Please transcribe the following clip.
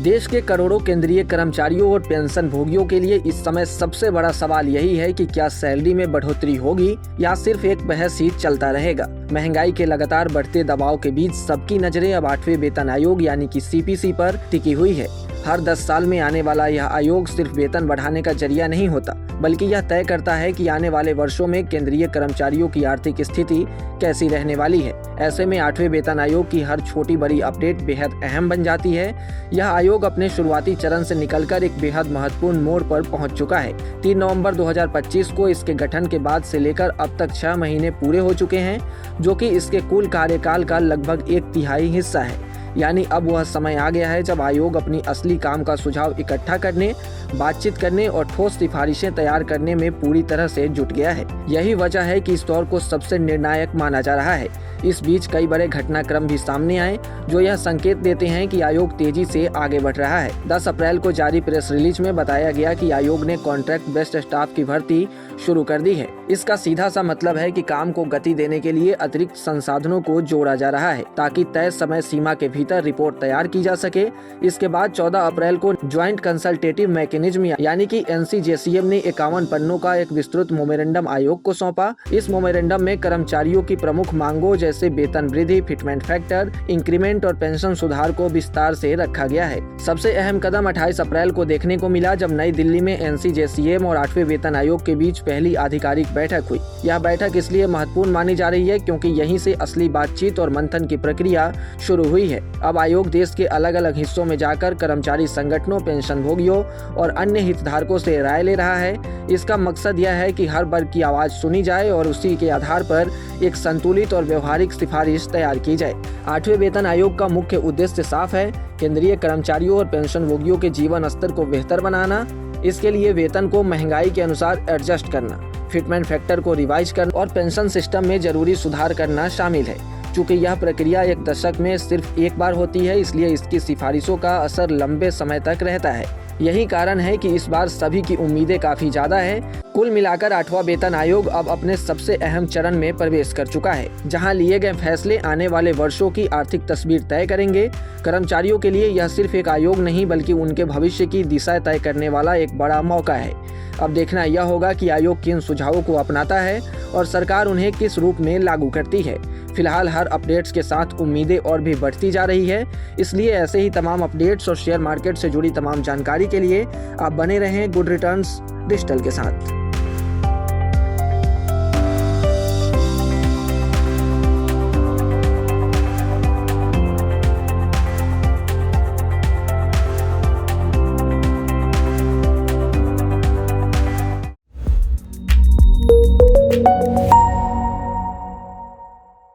देश के करोड़ों केंद्रीय कर्मचारियों और पेंशन भोगियों के लिए इस समय सबसे बड़ा सवाल यही है कि क्या सैलरी में बढ़ोतरी होगी या सिर्फ एक बहस ही चलता रहेगा। महंगाई के लगातार बढ़ते दबाव के बीच सबकी नजरें अब 8वें वेतन आयोग यानी कि सीपीसी पर टिकी हुई है। हर 10 साल में आने वाला यह आयोग सिर्फ वेतन बढ़ाने का जरिया नहीं होता, बल्कि यह तय करता है कि आने वाले वर्षों में केंद्रीय कर्मचारियों की आर्थिक स्थिति कैसी रहने वाली है। ऐसे में 8वें वेतन आयोग की हर छोटी बड़ी अपडेट बेहद अहम बन जाती है। यह आयोग अपने शुरुआती चरण से निकलकर एक बेहद महत्वपूर्ण मोड़ पर पहुंच चुका है। 3 नवंबर 2025 को इसके गठन के बाद से लेकर अब तक 6 महीने पूरे हो चुके हैं, जो कि इसके कुल कार्यकाल का लगभग 1/3 हिस्सा है। यानी अब वह समय आ गया है जब आयोग अपनी असली काम का सुझाव इकट्ठा करने, बातचीत करने और ठोस सिफारिशें तैयार करने में पूरी तरह से जुट गया है। यही वजह है कि इस दौर को सबसे निर्णायक माना जा रहा है। इस बीच कई बड़े घटनाक्रम भी सामने आए जो यह संकेत देते हैं कि आयोग तेजी से आगे बढ़ रहा है। 10 अप्रैल को जारी प्रेस रिलीज में बताया गया कि आयोग ने कॉन्ट्रैक्ट बेस्ड स्टाफ की भर्ती शुरू कर दी है। इसका सीधा सा मतलब है कि काम को गति देने के लिए अतिरिक्त संसाधनों को जोड़ा जा रहा है ताकि तय समय सीमा के भीतर रिपोर्ट तैयार की जा सके। इसके बाद 14 अप्रैल को ज्वाइंट कंसल्टेटिव मैकेनिज्म यानी कि NCJCM ने 51 पन्नों का एक विस्तृत मोमेरेंडम आयोग को सौंपा। इस मोमेरेंडम में कर्मचारियों की प्रमुख मांगों जैसे वेतन वृद्धि, फिटमेंट फैक्टर, इंक्रीमेंट और पेंशन सुधार को विस्तार से रखा गया है। सबसे अहम कदम 28 अप्रैल को देखने को मिला जब नई दिल्ली में NCJCM और 8वें वेतन आयोग के बीच पहली आधिकारिक बैठक हुई। यह बैठक इसलिए महत्वपूर्ण मानी जा रही है क्योंकि यहीं से असली बातचीत और मंथन की प्रक्रिया शुरू हुई है। अब आयोग देश के अलग अलग हिस्सों में जाकर कर्मचारी संगठनों, पेंशन भोगियों और अन्य हितधारकों से राय ले रहा है। इसका मकसद यह है कि हर वर्ग की आवाज सुनी जाए और उसी के आधार पर एक संतुलित और व्यवहारिक सिफारिश तैयार की जाए। 8वें वेतन आयोग का मुख्य उद्देश्य साफ है, केंद्रीय कर्मचारियों और पेंशन भोगियों के जीवन स्तर को बेहतर बनाना। इसके लिए वेतन को महंगाई के अनुसार एडजस्ट करना, फिटमेंट फैक्टर को रिवाइज करना और पेंशन सिस्टम में जरूरी सुधार करना शामिल है। चूँकि यह प्रक्रिया एक दशक में सिर्फ एक बार होती है, इसलिए इसकी सिफारिशों का असर लंबे समय तक रहता है। यही कारण है कि इस बार सभी की उम्मीदें काफी ज्यादा है। कुल मिलाकर 8वां वेतन आयोग अब अपने सबसे अहम चरण में प्रवेश कर चुका है, जहां लिए गए फैसले आने वाले वर्षों की आर्थिक तस्वीर तय करेंगे। कर्मचारियों के लिए यह सिर्फ एक आयोग नहीं बल्कि उनके भविष्य की दिशा तय करने वाला एक बड़ा मौका है। अब देखना यह होगा कि आयोग किन सुझावों को अपनाता है और सरकार उन्हें किस रूप में लागू करती है। फिलहाल हर अपडेट्स के साथ उम्मीदें और भी बढ़ती जा रही है, इसलिए ऐसे ही तमाम अपडेट्स और शेयर मार्केट से जुड़ी तमाम जानकारी के लिए आप बने रहें गुड रिटर्न्स डिजिटल के साथ।